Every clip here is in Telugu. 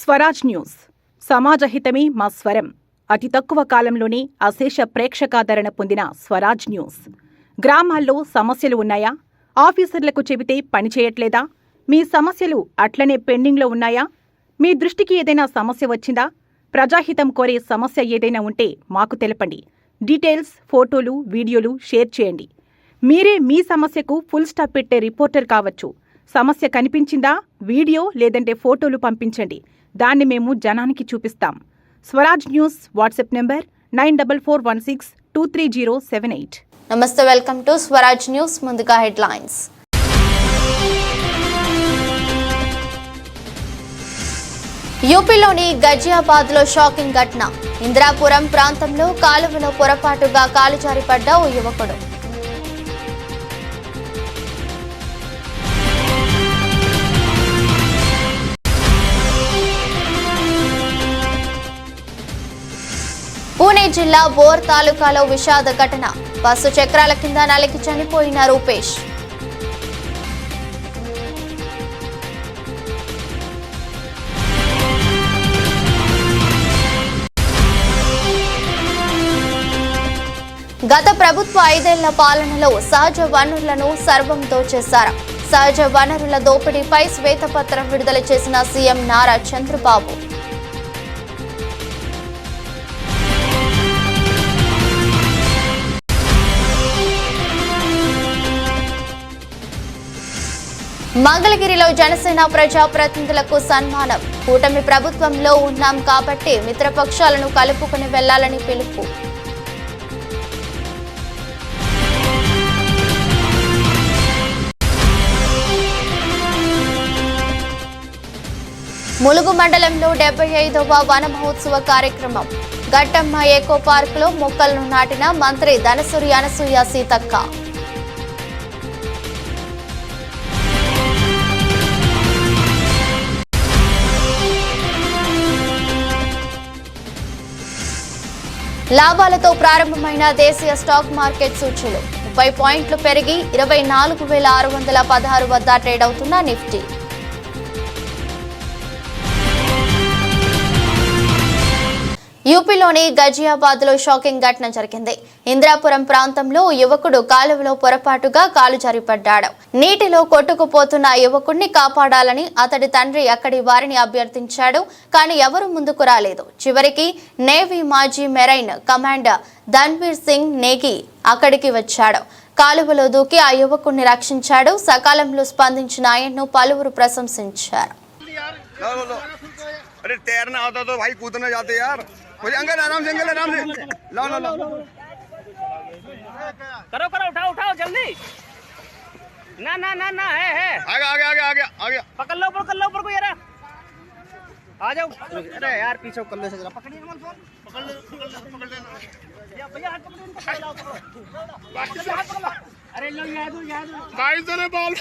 స్వరాజ్ న్యూస్ సమాజహితమే మా స్వరం. అతి తక్కువ కాలంలోనే అశేష ప్రేక్షకాదరణ పొందిన స్వరాజ్ న్యూస్. గ్రామాల్లో సమస్యలు ఉన్నాయా? ఆఫీసర్లకు చెబితే పనిచేయట్లేదా? మీ సమస్యలు అట్లనే పెండింగ్లో ఉన్నాయా? మీ దృష్టికి ఏదైనా సమస్య వచ్చిందా? ప్రజాహితం కోరే సమస్య ఏదైనా ఉంటే మాకు తెలపండి. డీటెయిల్స్, ఫోటోలు, వీడియోలు షేర్ చేయండి. మీరే మీ సమస్యకు ఫుల్ స్టాప్ పెట్టే రిపోర్టర్ కావచ్చు. సమస్య కనిపించిందా? వీడియో లేదంటే ఫోటోలు పంపించండి. దాన్ని మేము జనానికి చూపిస్తాం. Swaraj news WhatsApp number 9441623078. నమస్తే, వెల్కమ్ టు స్వరాజ్ న్యూస్. ముందుగా హెడ్లైన్స్. యూపీలోని గజియాబాద్లో షాకింగ్ ఘటన. ఇందిరాపురం ప్రాంతంలో కాలువలో పొరపాటుగా కాలు జారిపడ్డ ఓ యువకుడు. పూణే జిల్లా బోర్ తాలూకాలో విషాద ఘటన. బస్సు చక్రాల కింద నలిగి చనిపోయిన రూపేష్. గత ప్రభుత్వ 5 ఏళ్ల పాలనలో సహజ వనరులను సర్వం దోచేశారు. సహజ వనరుల దోపిడీపై శ్వేతపత్రం విడుదల చేసిన సీఎం నారా చంద్రబాబు. మంగళగిరిలో జనసేన ప్రజాప్రతినిధులకు సన్మానం. కూటమి ప్రభుత్వంలో ఉన్నాం కాబట్టి మిత్రపక్షాలను కలుపుకుని వెళ్లాలని పిలుపు. ములుగు మండలంలో 75వ వన మహోత్సవ కార్యక్రమం. గట్టమ్మ ఏకో పార్క్ లో మొక్కలను నాటిన మంత్రి ధనసూరి అనసూయ సీతక్క. లాభాలతో ప్రారంభమైన దేశీయ స్టాక్ మార్కెట్ సూచీలు 30 పాయింట్లు పెరిగి 24,616 వద్ద ట్రేడ్ అవుతున్న నిఫ్టీ. యూపీలోని గజియాబాద్లో షాకింగ్ ఘటన జరిగింది. ఇందిరాపురం ప్రాంతంలో యువకుడు కాలువలో పొరపాటుగా కాలు జారిపడ్డాడు. నీటిలో కొట్టుకుపోతున్న యువకుడిని కాపాడాలని అతడి తండ్రి అక్కడి వారిని అభ్యర్థించాడు. కానీ ఎవరూ ముందుకు రాలేదు. చివరికి నేవీ మాజీ మెరైన్ కమాండర్ ధన్వీర్ సింగ్ నేగి అక్కడికి వచ్చాడు. కాలువలో దూకి ఆ యువకుడిని రక్షించాడు. సకాలంలో స్పందించిన ఆయన్ను పలువురు ప్రశంసించారు. आराम से लो लो लो करो उठाओ जल्दी। ना ना ना ना है आगे पकड़ लो ऊपर को यार, आ जाओ। अरे यार पीछे कर लो, जरा पकड़िए फोन, पकड़ ले भैया, हाथ पकड़ो। अरे लो भाई जरा बाल ले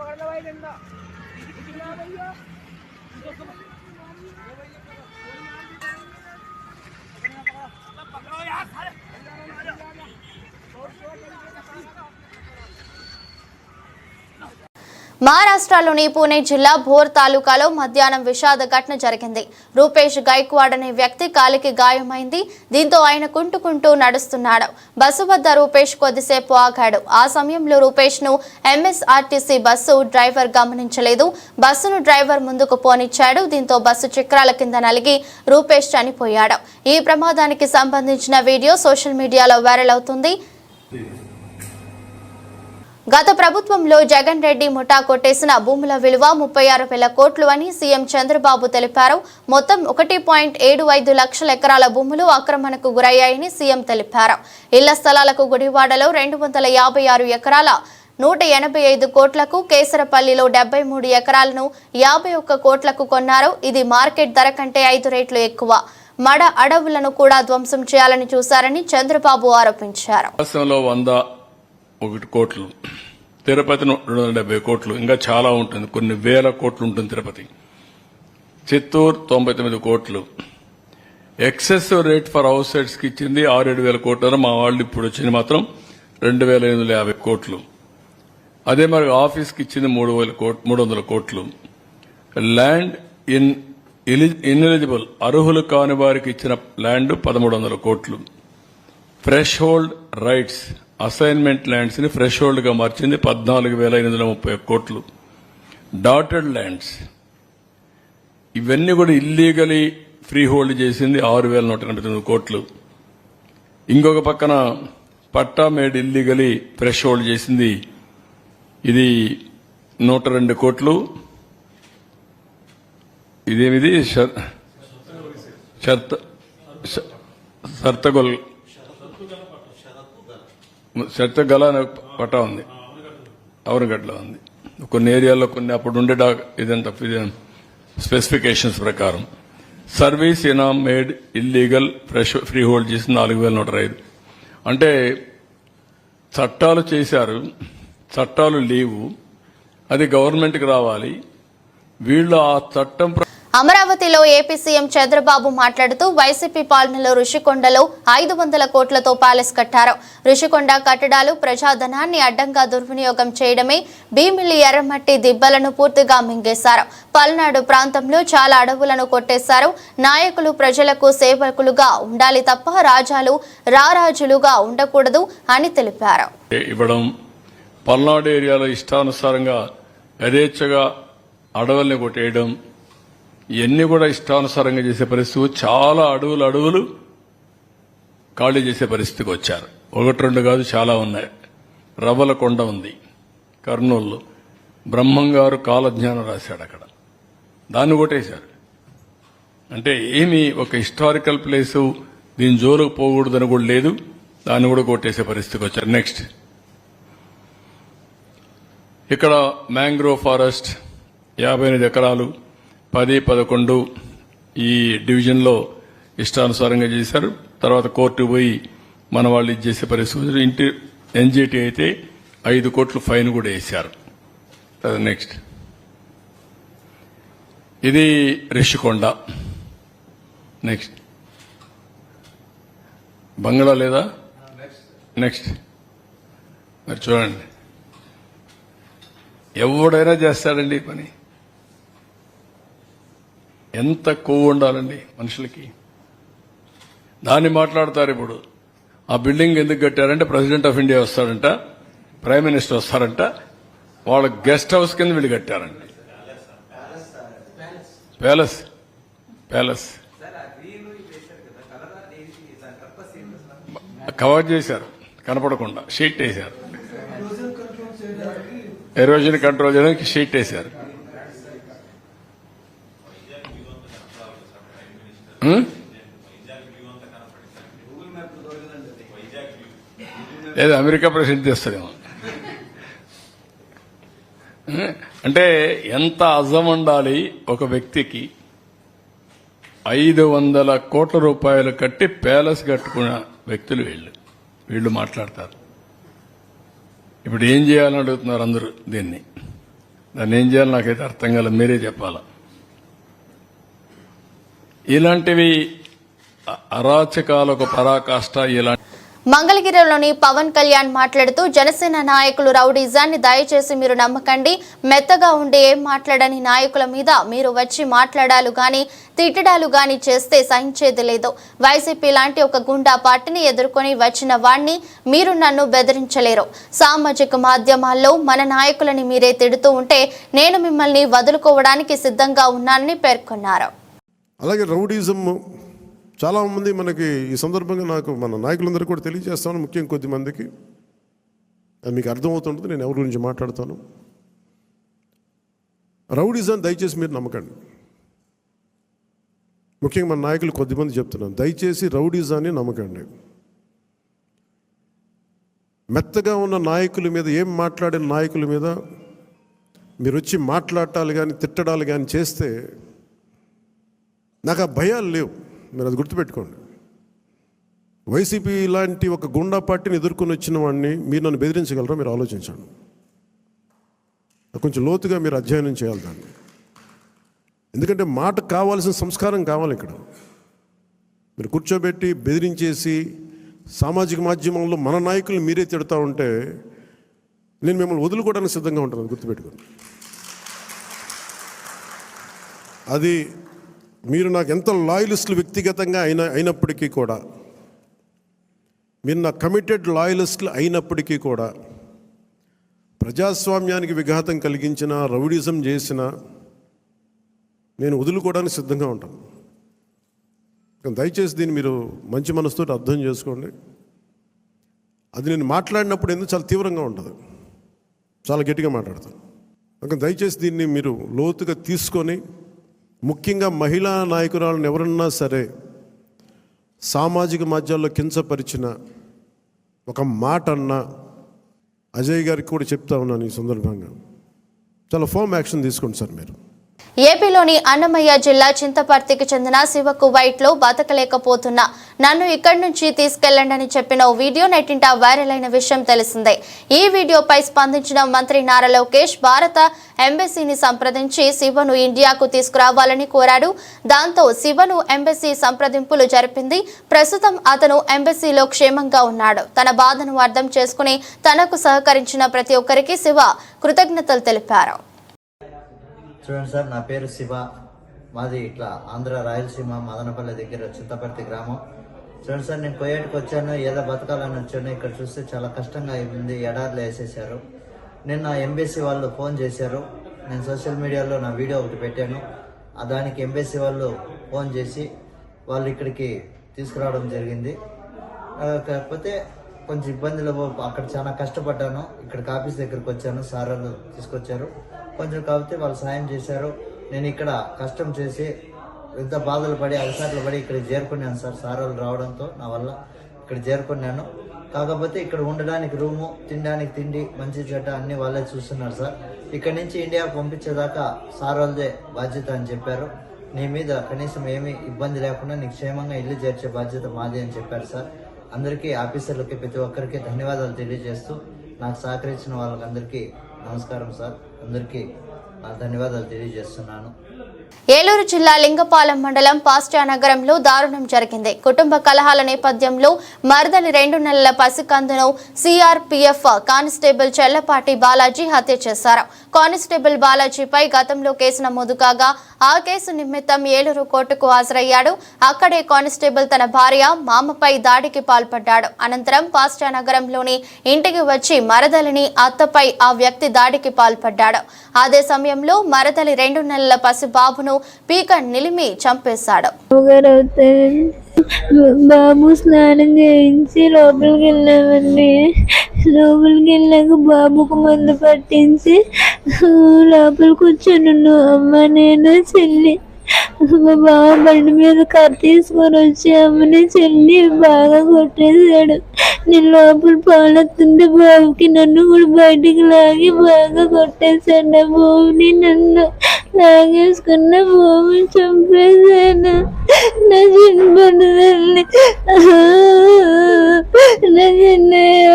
पकड़ लो भाई डंडा। మహారాష్ట్రలోని పూణే జిల్లా భోర్ తాలూకాలో మధ్యాహ్నం విషాద ఘటన జరిగింది. రూపేష్ గైక్వాడ్ అనే వ్యక్తి కాలికి గాయమైంది. దీంతో ఆయన కుంటుకుంటూ నడుస్తున్నాడు. బస్సు వద్ద రూపేష్ కొద్దిసేపు ఆగాడు. ఆ సమయంలో రూపేష్ ను ఎంఎస్ఆర్టీసీ బస్సు డ్రైవర్ గమనించలేదు. బస్సును డ్రైవర్ ముందుకు పోనిచ్చాడు. దీంతో బస్సు చక్రాల కింద నలిగి రూపేష్ చనిపోయాడు. ఈ ప్రమాదానికి సంబంధించిన వీడియో సోషల్ మీడియాలో వైరల్ అవుతుంది. గత ప్రభుత్వంలో జగన్ రెడ్డి ముఠా కొట్టేసిన భూముల విలువ 36,000 కోట్లు అని సీఎం చంద్రబాబు తెలిపారు. మొత్తం 1.75 లక్షల ఎకరాల భూములు ఆక్రమణకు గురయ్యాయని సీఎం తెలిపారు. ఇళ్ల స్థలాలకు గుడివాడలో 256 ఎకరాల 185 కోట్లకు, కేసరపల్లిలో 73 ఎకరాలను 51 కోట్లకు కొన్నారు. ఇది మార్కెట్ ధర కంటే 5 రెట్లు ఎక్కువ. మడ అడవులను కూడా ధ్వంసం చేయాలని చూశారని చంద్రబాబు ఆరోపించారు. 101 కోట్లు, తిరుపతి 270 కోట్లు, ఇంకా చాలా ఉంటుంది, కొన్ని వేల కోట్లు ఉంటుంది తిరుపతి. చిత్తూరు 99 కోట్లు. Excess rate for house sites కి ఇచ్చింది 6-7 వేల కోట్లు. మా వాళ్ళు ఇప్పుడు వచ్చింది మాత్రం 2,850 కోట్లు. అదే మరి ఆఫీస్కి ఇచ్చింది 300 కోట్లు. ల్యాండ్ ఇన్ఎలిజిబుల్ అర్హులు కాని వారికి ఇచ్చిన ల్యాండ్ 1300 కోట్లు. Fresh hold rights assignment lands ని ఫ్రెష్ హోల్డ్ గా మార్చింది 14,830 కోట్లు. డాటెడ్ ల్యాండ్స్ ఇవన్నీ కూడా ఇల్లీగలీ ఫ్రీ హోల్డ్ చేసింది 6,189 కోట్లు. ఇంకొక పక్కన పట్టా మేడ్ ఇల్లీగలీ ఫ్రెష్ హోల్డ్ చేసింది ఇది 102 కోట్లు. ఇదేమిది షర్తగల అనే పట్టా ఉంది, అవనగడ్డలో ఉంది. కొన్ని ఏరియాల్లో కొన్ని అప్పుడు ఉండే ఇదంతా స్పెసిఫికేషన్స్ ప్రకారం. సర్వీస్ ఇనామ్ మేడ్ ఇల్లీగల్ ఫ్రీ హోల్డ్ చేసి 4,105. అంటే చట్టాలు చేశారు, చట్టాలు లేవు, అది గవర్నమెంట్కి రావాలి. వీళ్ళు ఆ చట్టం అమరావతిలో ఏపీ సీఎం చంద్రబాబు మాట్లాడుతూ వైసీపీ పాలనలో రుషికొండలో 500 కోట్లతో ప్యాలెస్ కట్టారు. రుషికొండ కట్టడాలు ప్రజాధనాన్ని అడ్డంగా దుర్వినియోగం చేయడమే, భీమిలి ఎర్రమట్టి దిబ్బలను పూర్తిగా మింగేశారు. పల్నాడు ప్రాంతంలో చాలా అడవులను కొట్టేశారు. నాయకులు ప్రజలకు సేవకులుగా ఉండాలి తప్ప రారాజులుగా ఉండకూడదు అని తెలిపారు. ఇవ్వడం, పల్నాడు ఏరియాలో ఇష్టానుసారంగా యథేచ్ఛగా అడవుల్ని కొట్టేయడం, ఇవన్నీ కూడా ఇష్టానుసారంగా చేసే పరిస్థితి. చాలా అడవులు ఖాళీ చేసే పరిస్థితికి వచ్చారు. 1-2 కాదు, చాలా ఉన్నాయి. రవ్వలకొండ ఉంది కర్నూలులో, బ్రహ్మంగారు కాలజ్ఞానం రాశాడు అక్కడ, దాన్ని కొట్టేశారు. అంటే ఏమి ఒక హిస్టారికల్ ప్లేసు, దీని జోలుకు పోకూడదని కూడా లేదు, దాన్ని కూడా కొట్టేసే పరిస్థితికి వచ్చారు. నెక్స్ట్ ఇక్కడ మ్యాంగ్రోవ్ ఫారెస్ట్ 58 ఎకరాలు 10-11 ఈ డివిజన్లో ఇష్టానుసారంగా చేశారు. తర్వాత కోర్టు పోయి మన వాళ్ళు ఇది చేసే పరిస్థితి. ఇంటి ఎన్జిటి అయితే 5 కోట్లు ఫైన్ కూడా వేశారు. నెక్స్ట్ ఇది రిషికొండ. నెక్స్ట్ బంగ్లా లేదా? నెక్స్ట్ మరి చూడండి, ఎవడైనా చేస్తాడండి ఈ పని. ఎంత కొవ్వు ఉండాలండి మనుషులకి. దాన్ని మాట్లాడతారు. ఇప్పుడు ఆ బిల్డింగ్ ఎందుకు కట్టారంటే ప్రెసిడెంట్ ఆఫ్ ఇండియా వస్తాడంట, ప్రైమ్ మినిస్టర్ వస్తారంట, వాళ్ళ గెస్ట్ హౌస్ కింద వీళ్ళు కట్టారండి. ప్యాలెస్ కవర్ చేశారు, కనపడకుండా షీట్ వేశారు. ఎరోజన్ కంట్రోల్ చేయడానికి షీట్ వేశారు. లేదా అమెరికా ప్రెసిడెంట్ చేస్తారేమో. అంటే ఎంత అజం ఉండాలి ఒక వ్యక్తికి. 500 కోట్ల రూపాయలు కట్టి ప్యాలెస్ కట్టుకున్న వ్యక్తులు వీళ్ళు మాట్లాడతారు. ఇప్పుడు ఏం చేయాలని అడుగుతున్నారు అందరూ దీన్ని. దాన్ని ఏం చేయాలి నాకైతే అర్థం కాలేదు, మీరే చెప్పాలా. ఇలాంటివి అరాచకాలకు పరాకాష్ట. ఇలాంటి మంగళగిరిలోని పవన్ కళ్యాణ్ మాట్లాడుతూ జనసేన నాయకులు రౌడీజాన్ని దయచేసి మీరు నమ్మకండి. మెత్తగా ఉండి ఏం మాట్లాడని నాయకుల మీద మీరు వచ్చి మాట్లాడాలు గాని తిట్టడాలు గాని చేస్తే సహించేది లేదు. వైసీపీ లాంటి ఒక గుండా పార్టీని ఎదుర్కొని వచ్చిన వాణ్ణి మీరు నన్ను బెదిరించలేరు. సామాజిక మాధ్యమాల్లో మన నాయకులని మీరే తిడుతూ ఉంటే నేను మిమ్మల్ని వదులుకోవడానికి సిద్ధంగా ఉన్నానని పేర్కొన్నారు. అలాగే రౌడీజం చాలామంది మనకి ఈ సందర్భంగా నాకు మన నాయకులందరూ కూడా తెలియజేస్తాను, ముఖ్యంగా కొద్దిమందికి అది మీకు అర్థమవుతుంటుంది నేను ఎవరి గురించి మాట్లాడతాను. రౌడీజం దయచేసి మీరు నమ్మకండి. ముఖ్యంగా మన నాయకులు కొద్దిమంది చెప్తున్నాను, దయచేసి రౌడీజాన్ని నమ్మకండి. మెత్తగా ఉన్న నాయకుల మీద, ఏం మాట్లాడిన నాయకుల మీద మీరు వచ్చి మాట్లాడాలి కానీ తిట్టడాలు కానీ చేస్తే నాకు ఆ భయాలు లేవు. మీరు అది గుర్తుపెట్టుకోండి. వైసీపీ లాంటి ఒక గుండా పార్టీని ఎదుర్కొని వచ్చిన వాడిని మీరు నన్ను బెదిరించగలరా? మీరు ఆలోచించండి. కొంచెం లోతుగా మీరు అధ్యయనం చేయాలి దాన్ని. ఎందుకంటే మాట కావాల్సిన సంస్కారం కావాలి. ఇక్కడ మీరు కూర్చోబెట్టి బెదిరించేసి సామాజిక మాధ్యమంలో మన నాయకులు మీరే తిడతా ఉంటే నేను మిమ్మల్ని వదులుకోవడానికి సిద్ధంగా ఉంటాను, గుర్తుపెట్టుకోండి. అది మీరు నాకు ఎంత లాయలిస్టులు వ్యక్తిగతంగా అయినప్పటికీ కూడా, మీరు నా కమిటెడ్ లాయలిస్టులు అయినప్పటికీ కూడా, ప్రజాస్వామ్యానికి విఘాతం కలిగించిన, రౌడిజం చేసిన నేను వదులుకోవడానికి సిద్ధంగా ఉంటాను. దయచేసి దీన్ని మీరు మంచి మనసుతో అర్థం చేసుకోండి. అది నేను మాట్లాడినప్పుడు ఎందుకు చాలా తీవ్రంగా ఉంటుంది, చాలా గట్టిగా మాట్లాడతాను. అందుకని దయచేసి దీన్ని మీరు లోతుగా తీసుకొని, ముఖ్యంగా మహిళా నాయకురాలను ఎవరన్నా సరే సామాజిక మాధ్యమాల్లో కించపరిచిన ఒక మాట అన్నా అజయ్ గారికి కూడా చెప్తా ఉన్నాను ఈ సందర్భంగా, చాలా ఫర్మ్ యాక్షన్ తీసుకోండి సార్ మీరు. ఏపీలోని అన్నమయ్య జిల్లా చింతపర్తికి చెందిన శివ కువైట్లో బతకలేకపోతున్నా, నన్ను ఇక్కడి నుంచి తీసుకెళ్లండి చెప్పిన ఓ వీడియో నెట్టింట వైరల్ అయిన విషయం తెలిసిందే. ఈ వీడియోపై స్పందించిన మంత్రి నారా లోకేష్ భారత ఎంబసీని సంప్రదించి శివను ఇండియాకు తీసుకురావాలని కోరాడు. దాంతో శివను ఎంబసీ సంప్రదింపులు జరిపింది. ప్రస్తుతం అతను ఎంబసీలో క్షేమంగా ఉన్నాడు. తన బాధను అర్థం చేసుకుని తనకు సహకరించిన ప్రతి ఒక్కరికి శివ కృతజ్ఞతలు తెలిపారు. చూడండి సార్, నా పేరు శివ, మాది ఇట్లా ఆంధ్ర రాయలసీమ మదనపల్లి దగ్గర చింతపర్తి గ్రామం. చూడండి సార్, నేను కోయేటికి వచ్చాను, ఏదో బతకాలని వచ్చాను. ఇక్కడ చూస్తే చాలా కష్టంగా ఉంది, ఎడార్లు వేసేసారు. నిన్న ఎంబసీ వాళ్ళు ఫోన్ చేశారు. నేను సోషల్ మీడియాలో నా వీడియో ఒకటి పెట్టాను. దానికి ఎంబసీ వాళ్ళు ఫోన్ చేసి వాళ్ళు ఇక్కడికి తీసుకురావడం జరిగింది. కాకపోతే కొంచెం ఇబ్బందులు, అక్కడ చాలా కష్టపడ్డాను. ఇక్కడికి ఆఫీస్ దగ్గరికి వచ్చాను, సార్ వాళ్ళు తీసుకొచ్చారు. కొంచెం కాకపోతే వాళ్ళు సాయం చేశారు. నేను ఇక్కడ కష్టం చేసి ఎంత బాధలు పడి అలసాట్లు పడి ఇక్కడ చేరుకున్నాను సార్. సార్ వాళ్ళు రావడంతో నా వల్ల ఇక్కడ చేరుకున్నాను. కాకపోతే ఇక్కడ ఉండడానికి రూము, తినడానికి తిండి, మంచి చెడ్డ అన్ని వాళ్ళే చూస్తున్నారు సార్. ఇక్కడ నుంచి ఇండియాకు పంపించేదాకా సార్ వాళ్ళదే బాధ్యత అని చెప్పారు. నీ మీద కనీసం ఏమీ ఇబ్బంది లేకుండా నీకు క్షేమంగా ఇల్లు చేర్చే బాధ్యత మాది అని చెప్పారు సార్. అందరికీ, ఆఫీసర్లకి, ప్రతి ఒక్కరికి ధన్యవాదాలు తెలియజేస్తూ నాకు సహకరించిన వాళ్ళకందరికీ నమస్కారం సార్. అందరికీ నా ధన్యవాదాలు తెలియజేస్తున్నాను. ఏలూరు జిల్లా లింగపాలెం మండలం పాస్టా నగరంలో దారుణం జరిగింది. కుటుంబ కలహాల నేపథ్యంలో మరదలి 2 నెలల పసికందును సిఆర్పీఎఫ్ కానిస్టేబుల్ చెల్లపాటి బాలాజీ హత్య చేశారు. కానిస్టేబుల్ బాలాజీపై గతంలో కేసు నమోదు కాగా ఆ కేసు నిమిత్తం ఏలూరు కోర్టుకు హాజరయ్యాడు. అక్కడే కానిస్టేబుల్ తన భార్య, మామపై దాడికి పాల్పడ్డాడు. అనంతరం పాస్టా నగరంలోని ఇంటికి వచ్చి మరదలిని, అత్తపై ఆ వ్యక్తి దాడికి పాల్పడ్డాడు. అదే సమయంలో మరదలి 2 నెలల పసి బాబును పీక నిలిమి చంపేశాడు. బాబు స్నానం చేయించి లోపలికి వెళ్ళామండి. లోపలికి వెళ్ళాక బాబుకు మందు పట్టించి లోపల కూర్చొని అమ్మ, నేను, చెల్లి, మా బావ బండి మీద కర్ర తీసుకొని వచ్చి అమ్మని, చెల్లి బాగా కొట్టేశాడు. నేను లోపల పాలెత్తుంటే బాబుకి నన్ను కూడా బయటికి లాగి బాగా కొట్టేశాడు. ఆ బాబుని నన్ను లాగేసుకున్న బాబుని చంపేశాను. నా చిన్నపడుదల్ని, నా చిన్నయ్య,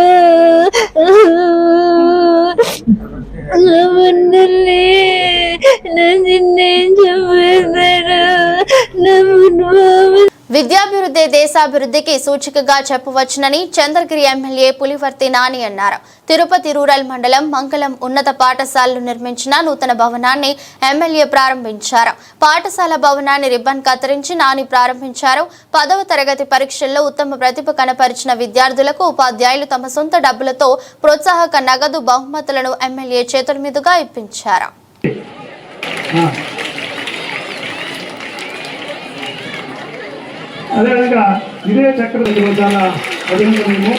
నా బండల్ని, నా చిన్నయ్య చంపేశాడు. నా బాబు విద్యాభివృద్ధి దేశాభివృద్ధికి సూచికగా చెప్పవచ్చునని చంద్రగిరి ఎమ్మెల్యే పులివర్తి నాని అన్నారు. తిరుపతి రూరల్ మండలం మంగళం ఉన్నత పాఠశాలలో నిర్మించిన నూతన భవనాన్ని ఎమ్మెల్యే ప్రారంభించారు. పాఠశాల భవనాన్ని రిబ్బన్ కత్తిరించి నాని ప్రారంభించారు. 10వ తరగతి పరీక్షల్లో ఉత్తమ ప్రతిభ కనపరిచిన విద్యార్థులకు ఉపాధ్యాయులు తమ సొంత డబ్బులతో ప్రోత్సాహక నగదు బహుమతులను ఎమ్మెల్యే చేతుల మీదుగా ఇప్పించారు. అదేవిధంగా ఇదే చక్రం చాలా అభినందనము.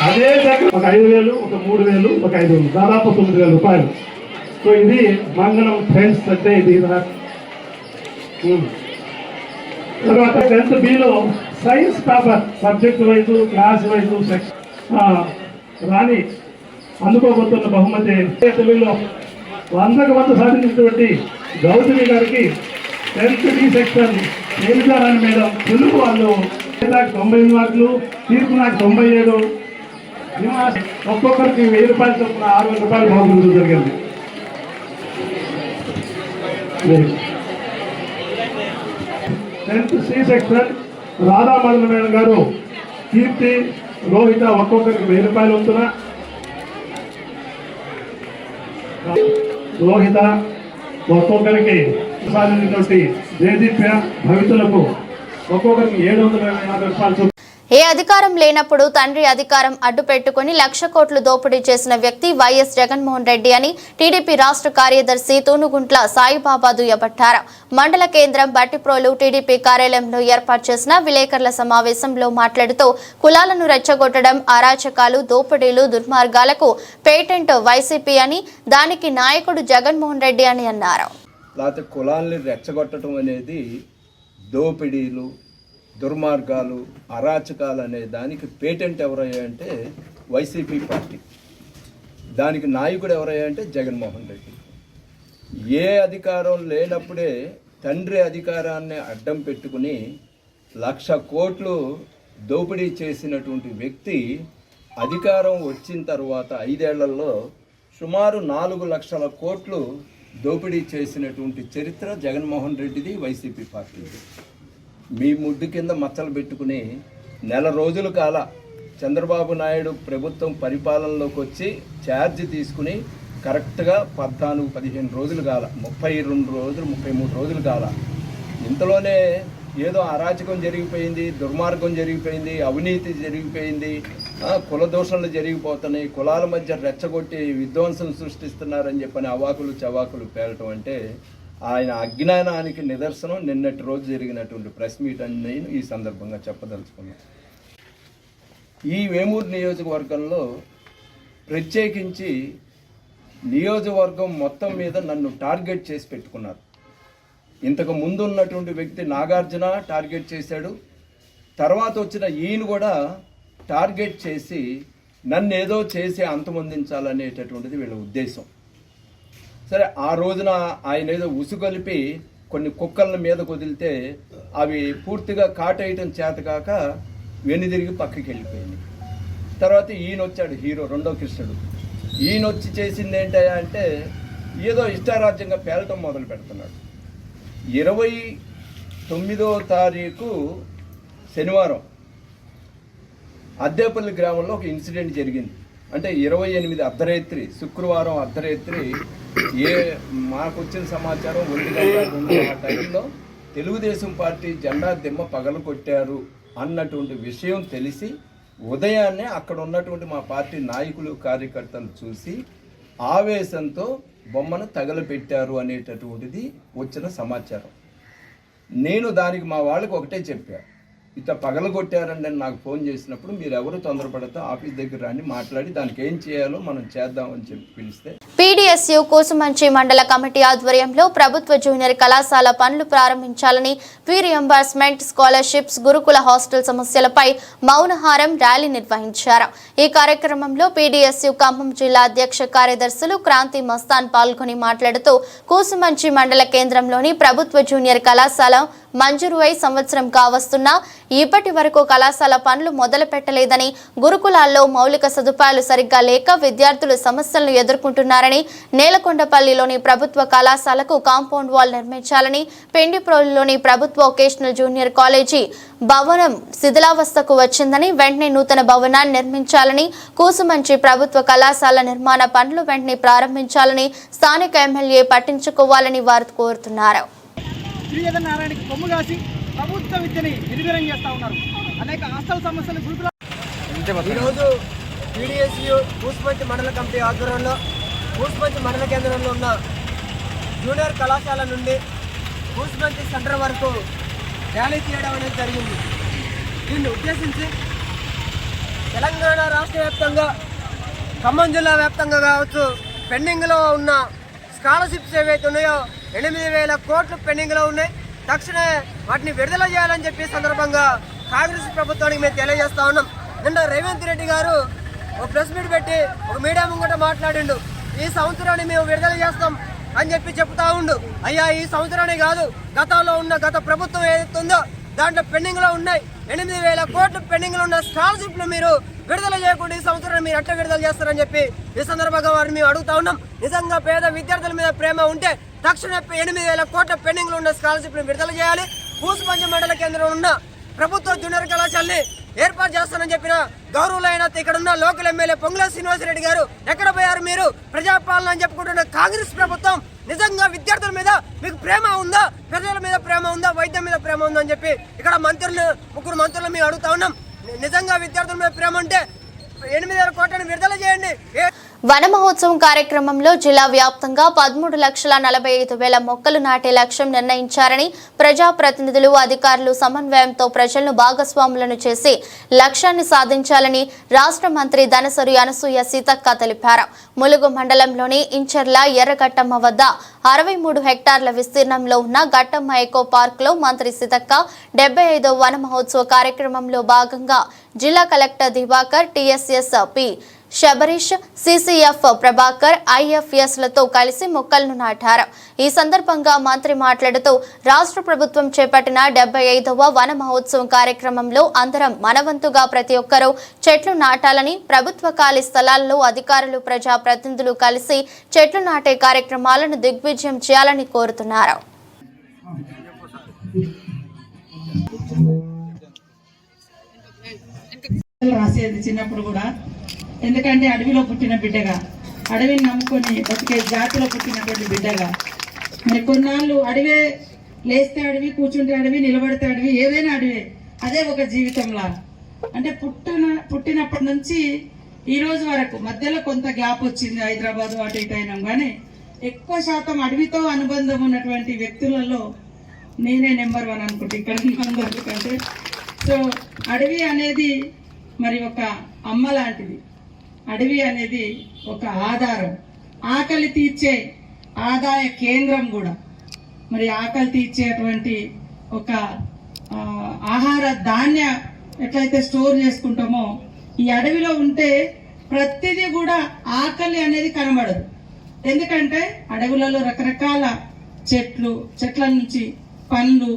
అదే చక్రం ఒక 5,000, ఒక 3,000, ఒక 5,000, దాదాపు 9,000 రూపాయలు. సో ఇది మంగళం ఫ్రెండ్స్ అంటే ఇది. తర్వాత 10th Bలో science paper subject wise, class wise రాని అందుకోబోతున్న బహుమతి తెలుగులో 100కు 100 సాధించినటువంటి గౌతమి గారికి 10th B సెక్షన్ ఏమిటారని మేడం తెలుగు వాళ్ళు నాకు 98 మార్కులు, తీర్పు నాకు 97. ఒక్కొక్కరికి 1000 రూపాయలు చొప్పున 600 రూపాయలు బాగుండడం జరిగింది. C సెక్షన్ రాధామోహన్ మేడం గారు కీర్తి, రోహిత ఒక్కొక్కరికి 1000 రూపాయలు వంతున, రోహిత ఒక్కొక్కరికి సాధించినటువంటి దేదీప్య భవితులకు ఒక్కొక్కరికి 750 రూపాయలు. ఏ అధికారం లేనప్పుడు తండ్రి అధికారం అడ్డు పెట్టుకుని 1,00,000 కోట్లు దోపిడీ చేసిన వ్యక్తి వైఎస్ జగన్మోహన్ రెడ్డి అని టీడీపీ రాష్ట్ర కార్యదర్శి తూనుగుంట్ల సాయిబాబా దుయ్యబట్టారు. మండల కేంద్రం బట్టిప్రోలు టీడీపీ కార్యాలయంలో ఏర్పాటు చేసిన విలేకరుల సమావేశంలో మాట్లాడుతూ కులాలను రెచ్చగొట్టడం, అరాచకాలు, దోపిడీలు, దుర్మార్గాలకు పేటెంట్ వైసీపీ అని, దానికి నాయకుడు జగన్మోహన్ రెడ్డి అని అన్నారు. లేకపోతే కులాల్ని రెచ్చగొట్టడం అనేది దోపిడీలు, దుర్మార్గాలు, అరాచకాలు అనే దానికి పేటెంట్ ఎవరయ్యా అంటే వైసీపీ పార్టీ. దానికి నాయకుడు ఎవరయ్యా అంటే జగన్మోహన్ రెడ్డి. ఏ అధికారం లేనప్పుడే తండ్రి అధికారాన్ని అడ్డం పెట్టుకుని 1,00,000 కోట్లు దోపిడీ చేసినటువంటి వ్యక్తి అధికారం వచ్చిన తర్వాత 5 ఏళ్లలో సుమారు 4 లక్షల కోట్లు దోపిడీ చేసినటువంటి చరిత్ర జగన్మోహన్ రెడ్డిది, వైసీపీ పార్టీది. మీ ముడ్డు కింద మచ్చలు పెట్టుకుని 1 రోజుల కాల చంద్రబాబు నాయుడు ప్రభుత్వం పరిపాలనలోకి వచ్చి ఛార్జ్ తీసుకుని కరెక్ట్గా 14-15 రోజులు కాల, 32 రోజులు 33 రోజులు కాల. ఇంతలోనే ఏదో అరాచకం జరిగిపోయింది, దుర్మార్గం జరిగిపోయింది, అవినీతి జరిగిపోయింది, కుల దోషణలు జరిగిపోతున్నాయి, కులాల మధ్య రెచ్చగొట్టి విధ్వంసం సృష్టిస్తున్నారని చెప్పని అవాకులు చవాకులు పేలటం అంటే ఆయన అజ్ఞానానికి నిదర్శనం నిన్నటి రోజు జరిగినటువంటి ప్రెస్ మీట్ అని నేను ఈ సందర్భంగా చెప్పదలుచుకున్నాను. ఈ వేమూరు నియోజకవర్గంలో ప్రత్యేకించి నియోజకవర్గం మొత్తం మీద నన్ను టార్గెట్ చేసి పెట్టుకున్నారు. ఇంతకు ముందు ఉన్నటువంటి వ్యక్తి నాగార్జున టార్గెట్ చేశాడు, తర్వాత వచ్చిన ఈయన కూడా టార్గెట్ చేసి నన్ను ఏదో చేసి అంతమొందించాలనేటటువంటిది వీళ్ళ ఉద్దేశం. సరే, ఆ రోజున ఆయన ఏదో ఉసుగొలిపి కొన్ని కుక్కల మీద వదిలితే అవి పూర్తిగా కాటేయటం చేతకాక వెనుదిరిగి పక్కకి వెళ్ళిపోయింది. తర్వాత ఈయన వచ్చాడు, హీరో రెండో కృష్ణుడు. ఈయన వచ్చి చేసింది ఏంటయ్యా అంటే ఏదో ఇష్టారాజ్యంగా పేలటం మొదలు పెడుతున్నాడు. 29వ తారీఖు శనివారం అద్దేపల్లి గ్రామంలో ఒక ఇన్సిడెంట్ జరిగింది. అంటే 28 అర్ధరాత్రి, శుక్రవారం అర్ధరాత్రి మాకు వచ్చిన సమాచారం 1 ఆ టైంలో తెలుగుదేశం పార్టీ జెండా దిమ్మ పగలు కొట్టారు అన్నటువంటి విషయం తెలిసి ఉదయాన్నే అక్కడ ఉన్నటువంటి మా పార్టీ నాయకులు, కార్యకర్తలు చూసి ఆవేశంతో బొమ్మను తగలపెట్టారు అనేటటువంటిది వచ్చిన సమాచారం. నేను దానికి మా వాళ్ళకి ఒకటే చెప్పా, ఇట్లా పగలగొట్టారండి నాకు ఫోన్ చేసినప్పుడు మీరు ఎవరు తొందరపడతా ఆఫీస్ దగ్గర రాని మాట్లాడి దానికి ఏం చేయాలో మనం చేద్దామని చెప్పి పిలిస్తే పీడీఎస్యు కూసుమంచి మండల కమిటీ ఆధ్వర్యంలో ప్రభుత్వ జూనియర్ కళాశాల పనులు ప్రారంభించాలని, ఫీ రియంబర్స్మెంట్, స్కాలర్షిప్స్, గురుకుల హాస్టల్ సమస్యలపై మౌనహారం ర్యాలీ నిర్వహించారు. ఈ కార్యక్రమంలో పీడీఎస్యు ఖమ్మం జిల్లా అధ్యక్ష కార్యదర్శులు క్రాంతి మస్తాన్ పాల్గొని మాట్లాడుతూ కూసుమంచి మండల కేంద్రంలోని ప్రభుత్వ జూనియర్ కళాశాల మంజూరు అయి సంవత్సరం కావస్తున్నా ఇప్పటి వరకు కళాశాల పనులు మొదలు పెట్టలేదని, గురుకులాల్లో మౌలిక సదుపాయాలు సరిగ్గా లేక విద్యార్థులు సమస్యలను ఎదుర్కొంటున్నారని, నేలకొండపల్లిలోని ప్రభుత్వ కళాశాలకు కాంపౌండ్ వాల్ నిర్మించాలని, పెండిప్రోలులోని ప్రభుత్వ వొకేషనల్ జూనియర్ కాలేజీ భవనం శిథిలావస్థకు వచ్చిందని, వెంటనే నూతన భవనాన్ని నిర్మించాలని, కూసుమంచి ప్రభుత్వ కళాశాల నిర్మాణ పనులు వెంటనే ప్రారంభించాలని స్థానిక ఎమ్మెల్యే పట్టించుకోవాలని వారు కోరుతున్నారు. శ్రీజగన్ నారాయణకి కొమ్ము కాసి ప్రభుత్వ విద్యని నిర్వీర్యం చేస్తూ ఉన్నారు. అనేక హాస్టల్ సమస్యలు గురుకుల ఈరోజు పీడీఎస్యు కూసుమంచి మండల కమిటీ ఆధ్వర్యంలో కూసుమంచి మండల కేంద్రంలో ఉన్న జూనియర్ కళాశాల నుండి కూసుమంచి సెంటర్ వరకు ర్యాలీ తీయడం అనేది జరిగింది. దీన్ని ఉద్దేశించి తెలంగాణ రాష్ట్ర వ్యాప్తంగా, ఖమ్మం జిల్లా వ్యాప్తంగా కావచ్చు, పెండింగ్లో ఉన్న స్కాలర్షిప్స్ ఏవైతే ఉన్నాయో 8,000 కోట్లు పెండింగ్లో ఉన్నాయి. తక్షణమే వాటిని విడుదల చేయాలని చెప్పి సందర్భంగా కాంగ్రెస్ ప్రభుత్వానికి మేము తెలియజేస్తా ఉన్నాం. నిన్న రేవంత్ రెడ్డి గారు ఒక ప్రెస్ మీట్ పెట్టి ఒక మీడియా ముంగట మాట్లాడిండు, ఈ సంవత్సరాన్ని మేము విడుదల చేస్తాం అని చెప్పి చెప్తా ఉండు. అయ్యా, ఈ సంవత్సరాన్ని కాదు, గతంలో ఉన్న గత ప్రభుత్వం ఏదైతే ఉందో దాంట్లో పెండింగ్లో ఉన్నాయి 8,000 కోట్లు పెండింగ్లో ఉన్న స్కాలర్షిప్లు మీరు విడుదల చేయకుండా ఈ సంవత్సరం మీరు ఎట్లా విడుదల చేస్తారని చెప్పి ఈ సందర్భంగా వారిని మేము అడుగుతా ఉన్నాం. నిజంగా పేద విద్యార్థుల మీద ప్రేమ ఉంటే తక్షణమే 8,000 కోట్ల పెండింగ్లో ఉన్న స్కాలర్షిప్ను విడుదల చేయాలి. కూసుమంచి మండల కేంద్రంలో ఉన్న ప్రభుత్వ జూనియర్ కళాశాలని ఏర్పాటు చేస్తానని చెప్పిన గౌరవులైన ఇక్కడ ఉన్న లోకల్ ఎమ్మెల్యే పొంగుల శ్రీనివాసరెడ్డి గారు ఎక్కడ పోయారు? మీరు ప్రజాపాలన అని చెప్పుకుంటున్న కాంగ్రెస్ ప్రభుత్వం నిజంగా విద్యార్థుల మీద మీకు ప్రేమ ఉందా? ప్రజల మీద ప్రేమ ఉందా? వైద్యం మీద ప్రేమ ఉందా అని చెప్పి ఇక్కడ ముగ్గురు మంత్రులు మేము అడుగుతా ఉన్నాం. నిజంగా విద్యార్థుల మీద ప్రేమ ఉంటే 8,000 కోట్లను విడుదల చేయండి. వన మహోత్సవం కార్యక్రమంలో జిల్లా వ్యాప్తంగా 13,45,000 మొక్కలు నాటే లక్ష్యం నిర్ణయించారని ప్రజాప్రతినిధులు అధికారులు సమన్వయంతో ప్రజలను భాగస్వాములను చేసి లక్ష్యాన్ని సాధించాలని రాష్ట్ర మంత్రి ధనసరి అనసూయ సీతక్క తెలిపారు. ములుగు మండలంలోని ఇంచర్ల ఎర్రగట్టమ్మ వద్ద 63 హెక్టార్ల విస్తీర్ణంలో ఉన్న గట్టమ్మ ఎకో పార్క్ లో మంత్రి సీతక్క 75వ వన మహోత్సవ కార్యక్రమంలో భాగంగా జిల్లా collector Divakar, TSS P Shabarish, CCF Prabhakar, ఐఎఫ్ఎస్లతో కలిసి మొక్కలను నాటారు. ఈ సందర్భంగా మంత్రి మాట్లాడుతూ రాష్ట్ర ప్రభుత్వం చేపట్టిన 75వ వన మహోత్సవం కార్యక్రమంలో అందరం మనవంతుగా ప్రతి ఒక్కరూ చెట్లు నాటాలని, ప్రభుత్వ ఖాళీ స్థలాల్లో అధికారులు, ప్రజాప్రతినిధులు కలిసి చెట్లు నాటే కార్యక్రమాలను దిగ్విజయం చేయాలని కోరుతున్నారు. రాసేది చిన్నప్పుడు కూడా, ఎందుకంటే అడవిలో పుట్టిన బిడ్డగా, అడవిని నమ్ముకొని బతికే జాతిలో పుట్టినటువంటి బిడ్డగా, మరి కొన్నాళ్ళు అడవే, లేస్తే అడవి, కూర్చుంటే అడవి, నిలబడితే అడవి, ఏదైనా అడవే, అదే ఒక జీవితంలా. అంటే పుట్టినప్పటి నుంచి ఈ రోజు వరకు మధ్యలో కొంత గ్యాప్ వచ్చింది, హైదరాబాద్ అటు ఇటు అయినాం, కానీ ఎక్కువ శాతం అడవితో అనుబంధం ఉన్నటువంటి వ్యక్తులలో నేనే నెంబర్ 1 అనుకుంటే ఇక్కడ ఎందుకంటే. సో అడవి అనేది మరి ఒక అమ్మ లాంటిది. అడవి అనేది ఒక ఆధారం, ఆకలి తీర్చే ఆదాయ కేంద్రం కూడా. మరి ఆకలి తీర్చేటువంటి ఒక ఆహార ధాన్య ఎట్లయితే స్టోర్ చేసుకుంటామో, ఈ అడవిలో ఉంటే ప్రతిదీ కూడా ఆకలి అనేది కనబడదు. ఎందుకంటే అడవులలో రకరకాల చెట్ల నుంచి పండ్లు,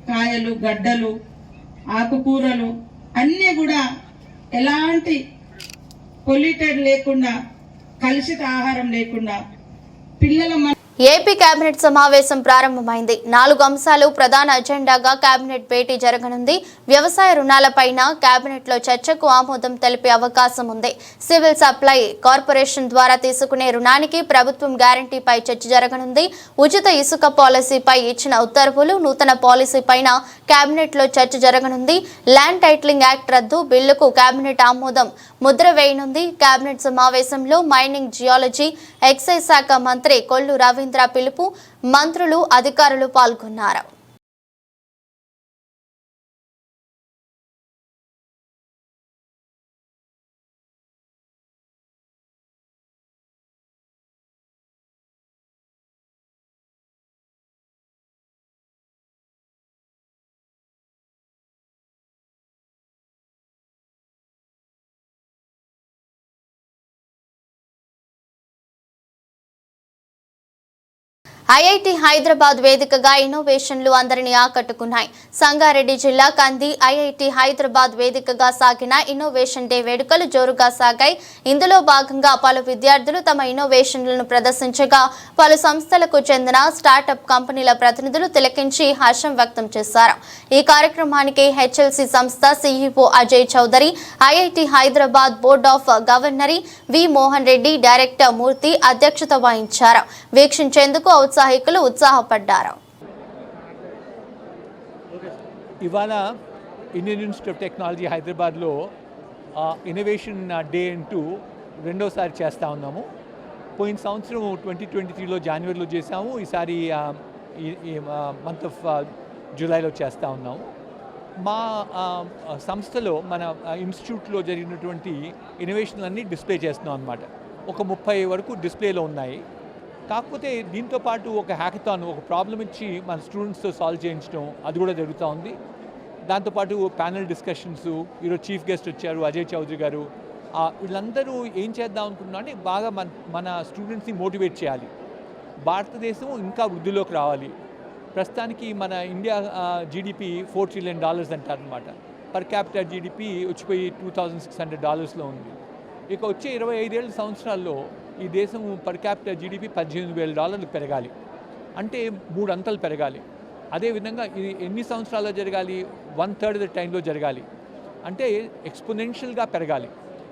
కాయలు, గడ్డలు, ఆకుకూరలు అన్నీ కూడా ఎలాంటి పొల్యూటెడ్ లేకుండా, కలుషిత ఆహారం లేకుండా పిల్లల ఏపీ కేబినెట్ సమావేశం ప్రారంభమైంది. 4 అంశాలు ప్రధాన అజెండాగా కేబినెట్ భేటీ జరగనుంది. వ్యవసాయ రుణాలపైన కేబినెట్ లో చర్చకు ఆమోదం తెలిపే అవకాశం ఉంది. సివిల్ సప్లై కార్పొరేషన్ ద్వారా తీసుకునే రుణానికి ప్రభుత్వం గ్యారంటీపై చర్చ జరగనుంది. ఉచిత ఇసుక పాలసీపై ఇచ్చిన ఉత్తర్వులు, నూతన పాలసీ పైన కేబినెట్ లో చర్చ జరగనుంది. ల్యాండ్ టైటిలింగ్ యాక్ట్ రద్దు బిల్లుకు కేబినెట్ ఆమోదం ముద్ర వేయనుంది. కేబినెట్ సమావేశంలో మైనింగ్, జియాలజీ, ఎక్సైజ్ శాఖ మంత్రి కొల్లు రవీంద్ర పిలుపు, మంత్రులు, అధికారులు పాల్గొన్నారు. ఐఐటి హైదరాబాద్ వేదికగా ఇన్నోవేషన్లు అందరినీ ఆకట్టుకున్నాయి. సంగారెడ్డి జిల్లా కంది ఐఐటి హైదరాబాద్ వేదికగా సాగిన ఇన్నోవేషన్ డే వేడుకలు జోరుగా సాగాయి. ఇందులో భాగంగా పలు విద్యార్థులు తమ ఇన్నోవేషన్లను ప్రదర్శించగా, పలు సంస్థలకు చెందిన స్టార్టప్ కంపెనీల ప్రతినిధులు తిలకించి హర్షం వ్యక్తం చేశారు. ఈ కార్యక్రమానికి హెచ్ఎల్సి సంస్థ CEO Ajay Chaudhary, IIT Hyderabad board of governors V Mohan Reddy, director Murthy అధ్యక్షత వహించారు. వీక్షించేందుకు ఔత్సాహికులు ఉత్సాహపడ్డారు. ఇవాళ ఇండియన్ ఇన్స్టిట్యూట్ ఆఫ్ టెక్నాలజీ హైదరాబాద్లో ఇన్నోవేషన్ డే అంటూ రెండోసారి చేస్తూ ఉన్నాము. పోయిన సంవత్సరం 2023లో జనవరిలో చేసాము. ఈసారి ఈ మంత్ ఆఫ్ జూలైలో చేస్తూ ఉన్నాము. మా సంస్థలో, మన ఇన్స్టిట్యూట్లో జరిగినటువంటి ఇన్నోవేషన్లన్నీ డిస్ప్లే చేస్తున్నాం అన్నమాట. ఒక 30 వరకు డిస్ప్లేలో ఉన్నాయి. కాకపోతే దీంతో పాటు ఒక హ్యాకథాన్, ఒక ప్రాబ్లం ఇచ్చి మన స్టూడెంట్స్తో సాల్వ్ చేయించడం, అది కూడా జరుగుతూ ఉంది. దాంతోపాటు ప్యానెల్ డిస్కషన్స్, ఈరోజు చీఫ్ గెస్ట్ వచ్చారు అజయ్ చౌదరి గారు. వీళ్ళందరూ ఏం చేద్దాం అనుకుంటున్నా అంటే బాగా మన స్టూడెంట్స్ని మోటివేట్ చేయాలి. భారతదేశం ఇంకా వృద్ధిలోకి రావాలి. ప్రస్తుతానికి మన ఇండియా జీడిపి $4 trillion అంటారనమాట. పర్ క్యాపిటల్ జీడిపి వచ్చిపోయి $2,600 ఉంది. ఇక వచ్చే 25 సంవత్సరాల్లో ఈ దేశం పర్ క్యాపిటల్ జీడిపి $18,000 పెరగాలి. అంటే 3 అంతలు పెరగాలి. అదేవిధంగా ఇది ఎన్ని సంవత్సరాల్లో జరగాలి? 1/3 టైంలో జరగాలి. అంటే ఎక్స్పోనెన్షియల్గా పెరగాలి.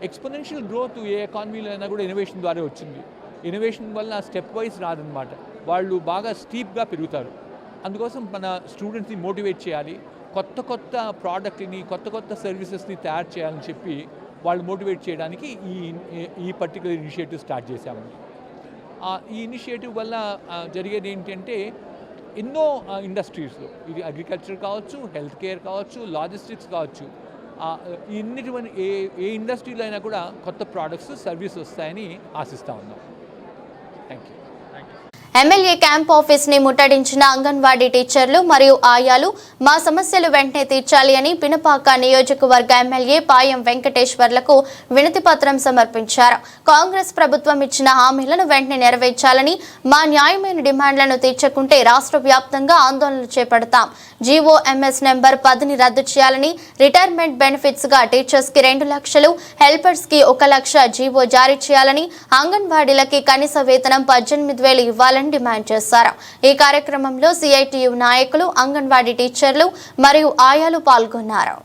ఎక్స్పోనెన్షియల్ గ్రోత్ ఏ ఎకానమీలో అయినా కూడా ఇన్నోవేషన్ ద్వారా వచ్చింది. ఇన్నోవేషన్ వల్ల స్టెప్ వైజ్ రాదనమాట, వాళ్ళు బాగా స్టీప్గా పెరుగుతారు. అందుకోసం మన స్టూడెంట్స్ని మోటివేట్ చేయాలి, కొత్త కొత్త ప్రోడక్ట్ని కొత్త కొత్త సర్వీసెస్ని తయారు చేయాలని చెప్పి వాళ్ళు మోటివేట్ చేయడానికి ఈ పర్టికులర్ ఇనిషియేటివ్ స్టార్ట్ చేశామండి. ఈ ఇనిషియేటివ్ వల్ల జరిగేది ఏంటంటే ఎన్నో ఇండస్ట్రీస్లో, ఇది అగ్రికల్చర్ కావచ్చు, హెల్త్ కేర్ కావచ్చు, లాజిస్టిక్స్ కావచ్చు, ఇన్నిటువంటి ఏ ఇండస్ట్రీలో అయినా కూడా కొత్త ప్రోడక్ట్స్ సర్వీస్ వస్తాయని ఆశిస్తూ ఉన్నాం. Thank you. MLA camp office ని ముట్టడించిన అంగన్వాడీ టీచర్లు మరియు ఆయాలు మా సమస్యలు వెంటనే తీర్చాలి అని పినపాక నియోజకవర్గ ఎమ్మెల్యే పాయం వెంకటేశ్వర్లకు వినతి పత్రం సమర్పించారు. కాంగ్రెస్ ప్రభుత్వం ఇచ్చిన హామీలను వెంటనే నెరవేర్చాలని, మా న్యాయమైన డిమాండ్లను తీర్చకుంటే రాష్ట్ర వ్యాప్తంగా ఆందోళనలు చేపడతాం. జీఓఎంఎస్ నెంబర్ 10ని రద్దు చేయాలని, రిటైర్మెంట్ బెనిఫిట్స్ గా టీచర్స్ కి 2 లక్షలు, హెల్పర్స్ కి 1 లక్ష జీవో జారీ చేయాలని, అంగన్వాడీలకి కనీస వేతనం 18,000 ఇవ్వాలని డిమాండ్ చేశారు. ఈ కార్యక్రమంలో సిఐటియు నాయకులు, అంగన్వాడీ టీచర్లు మరియు ఆయాలు పాల్గొన్నారు.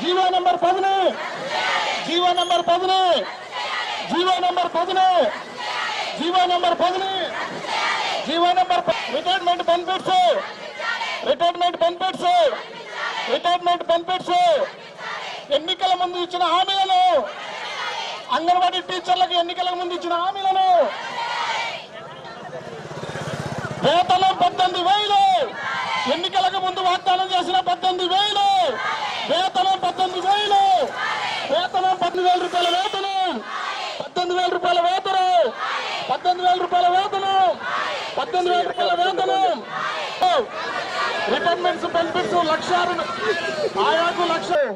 GO number 10, GO number 10, GO number 10, GO number 10, GO number retirement benefits, retirement benefits, retirement benefits, ఎన్నికల ముందు ఇచ్చిన హామీలను, అంగన్వాడీ టీచర్లకు ఎన్నికల ముందు ఇచ్చిన హామీలను, వేతనం 18,000, ఎన్నికలకు ముందు వాగ్దానం చేసిన 18,000, వేతనం 18,000, వేతనం 18,000 రూపాయల వేతనం, 18,000 రూపాయల వేతనం, 18,000 రూపాయల వేతనం, 18,000 రూపాయల వేతనం, రిటైర్మెంట్స్ బెనిఫిట్స్ 1,00,000, ఆయాకు 1,00,000,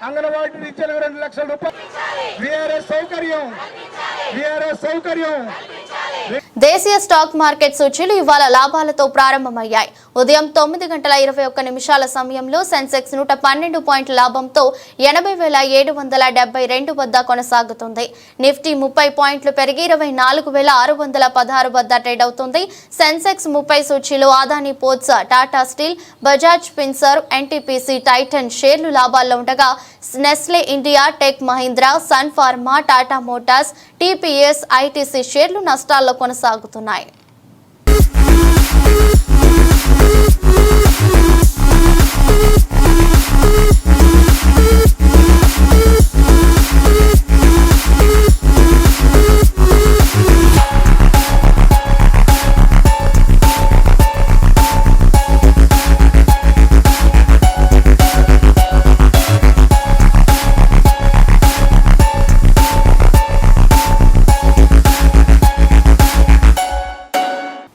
అంగన్వాడీ టీచర్లకు 2 లక్షల రూపాయలు, విఆర్ఎస్ సౌకర్యం, విఆర్ఎస్ సౌకర్యం. దేశీయ స్టాక్ మార్కెట్ సూచీలు ఇవాళ లాభాలతో ప్రారంభమయ్యాయి. ఉదయం 9:21 సమయంలో సెన్సెక్స్ 112 పాయింట్ల లాభంతో 80,772 వద్ద కొనసాగుతుంది. నిఫ్టీ 30 పాయింట్లు పెరిగి 24,616 వద్ద ట్రేడ్ అవుతుంది. సెన్సెక్స్ 30 సూచీలో Adani Ports, Tata Steel, Bajaj Finserv, NTPC, Titan షేర్లు లాభాల్లో ఉండగా Nestle India, Tech Mahindra, Sun Pharma, Tata Motors, TPS, ITC షేర్లు నష్టాల్లో కొనసాగుతున్నాయి.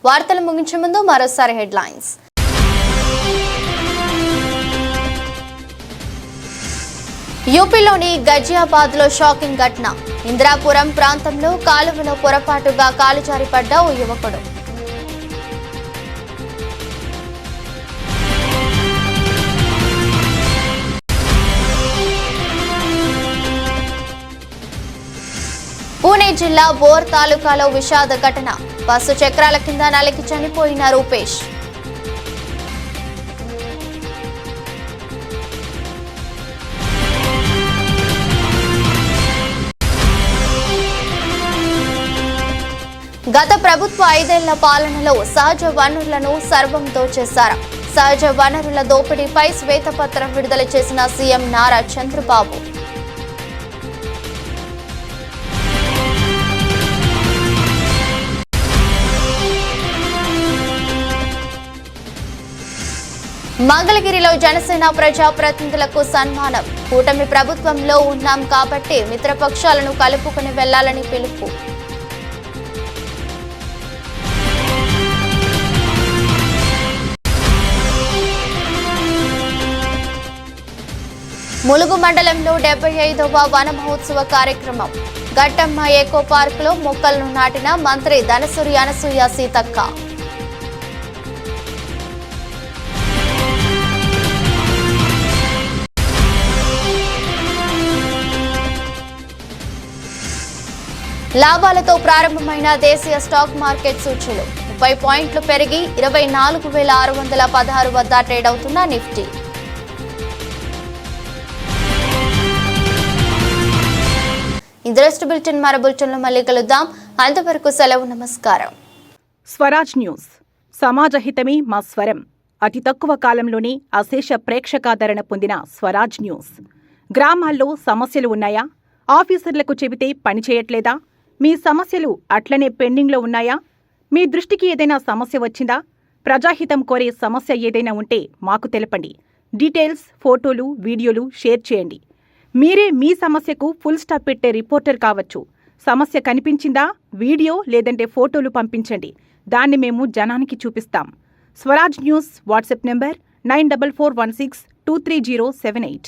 వార్తలు ముగించే ముందు మరోసారి హెడ్లైన్స్. యూపీలోని గజియాబాద్లో షాకింగ్ ఘటన. ఇందిరాపురం ప్రాంతంలో కాలువలో పొరపాటుగా కాలు జారి పడ్డ ఓ యువకుడు. పూణే జిల్లా బోర్ తాలూకాలో విషాద ఘటన. బస్సు చక్రాల కింద నలిగి చనిపోయిన రూపేష్. గత ప్రభుత్వ 5 ఏళ్ల పాలనలో సహజ వనరులను సర్వం దోచేశారు. సహజ వనరుల దోపిడీపై శ్వేతపత్రం విడుదల చేసిన సీఎం నారా చంద్రబాబు. మంగళగిరిలో జనసేన ప్రజాప్రతినిధులకు సన్మానం. కూటమి ప్రభుత్వంలో ఉన్నాం కాబట్టి మిత్రపక్షాలను కలుపుకుని వెళ్లాలని పిలుపు. ములుగు మండలంలో 75వ వన మహోత్సవ కార్యక్రమం. గట్టమ్మ ఎకో పార్క్ లో మొక్కలను నాటిన మంత్రి ధనసూరి అనసూయ సీతక్క. లాభాలతో ప్రారంభమైన దేశీయ స్టాక్ మార్కెట్ సూచీలు 30 పాయింట్లు పెరిగి 24,616 వద్ద ట్రేడ్ అవుతున్న నిఫ్టీ. ఇంద్రెస్ట్ మరో బులెటిన్లో మళ్ళీ కలుద్దాం. అంతవరకు సెలవు, నమస్కారం. స్వరాజ్ న్యూస్, సమాజ హితమే మా స్వరం. అతి తక్కువ కాలంలోనే అశేష ప్రేక్షకాదరణ పొందిన స్వరాజ్ న్యూస్. గ్రామాల్లో సమస్యలు ఉన్నాయా? ఆఫీసర్లకు చెబితే పని చేయట్లేదా? మీ సమస్యలు అట్లనే పెండింగ్లో ఉన్నాయా? మీ దృష్టికి ఏదైనా సమస్య వచ్చిందా? ప్రజాహితం కోరే సమస్య ఏదైనా ఉంటే మాకు తెలపండి. డీటెయిల్స్, ఫోటోలు, వీడియోలు షేర్ చేయండి. మీరే మీ సమస్యకు ఫుల్ స్టాప్ పెట్టే రిపోర్టర్ కావచ్చు. సమస్య కనిపించిందా? వీడియో లేదంటే ఫోటోలు పంపించండి. దాన్ని మేము జనానికి చూపిస్తాం. Swaraj news WhatsApp number 9441623078.